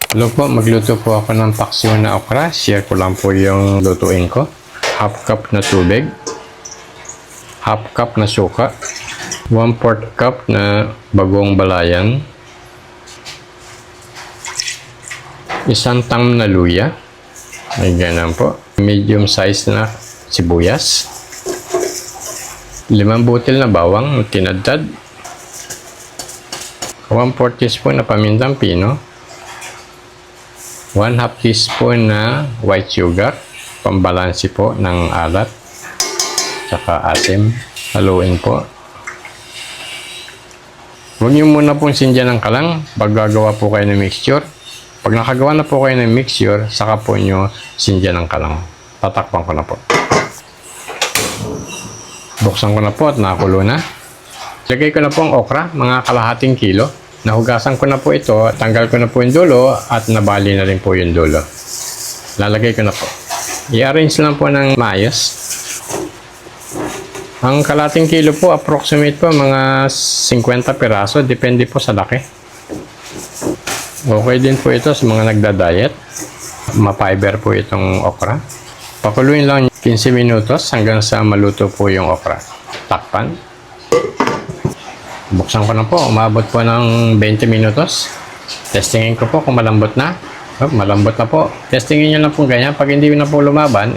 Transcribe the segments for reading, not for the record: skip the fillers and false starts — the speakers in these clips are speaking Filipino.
Hello po, magluto po ako ng paksiw na okra. Share ko lang po yung lutuin ko. Half cup na tubig. Half cup na suka. 1/4 cup na bagong balayan. Isang tang na luya. Ay ganun po. Medium size na sibuyas. 5 butil na bawang tinadtad. 1/4 teaspoon na pamintang pino. 1/2 teaspoon na white sugar, pambalansi po ng alat, saka asim. Haluin po. Huwag niyo muna pong sindihan ng kalang pag gagawa po kayo ng mixture. Pag nakagawa na po kayo ng mixture, saka po niyo sindihan ng kalang. Tatakpan ko na po. Buksan ko na po at nakakulo na. Lagay ko na po ang okra, mga kalahating kilo. Nahugasan ko na po ito, tanggal ko na po yung dulo at nabali na rin po yung dulo. Lalagay ko na po. I-arrange lang po ng maayos. Ang kalahating kilo po, approximate po mga 50 piraso, depende po sa laki. Okay din po ito sa mga nagda-diet. Ma-fiber po itong okra. Pakuluin lang 15 minutos hanggang sa maluto po yung okra. Takpan. Buksan ko na po. Umabot po ng 20 minutos. Testingin ko po kung malambot na. Oh, malambot na po. Testingin nyo na po ganyan. Pag hindi na po lumaban,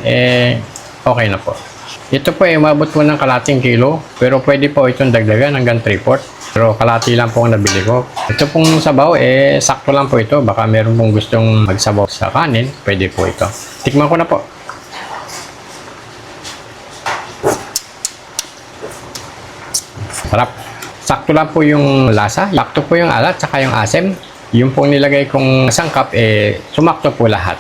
okay na po. Ito po umabot po ng kalating kilo. Pero pwede po itong dagdagan hanggang 3/4. Pero kalati lang po ang nabili ko. Ito pong sabaw, sakto lang po ito. Baka meron pong gustong magsabaw sa kanin. Pwede po ito. Tikman ko na po. Sarap. Sakto lang po yung lasa, sakto po yung alat, saka yung asim. Yung pong nilagay kong sangkap, sumakto po lahat.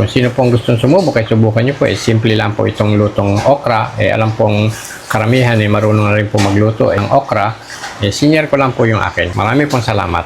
Kung sino pong gustong sumubok, subukan nyo po. Simple lang po itong lutong okra. Alam pong karamihan, marunong na rin po magluto. Ang okra, senior ko lang po yung akin. Marami pong salamat.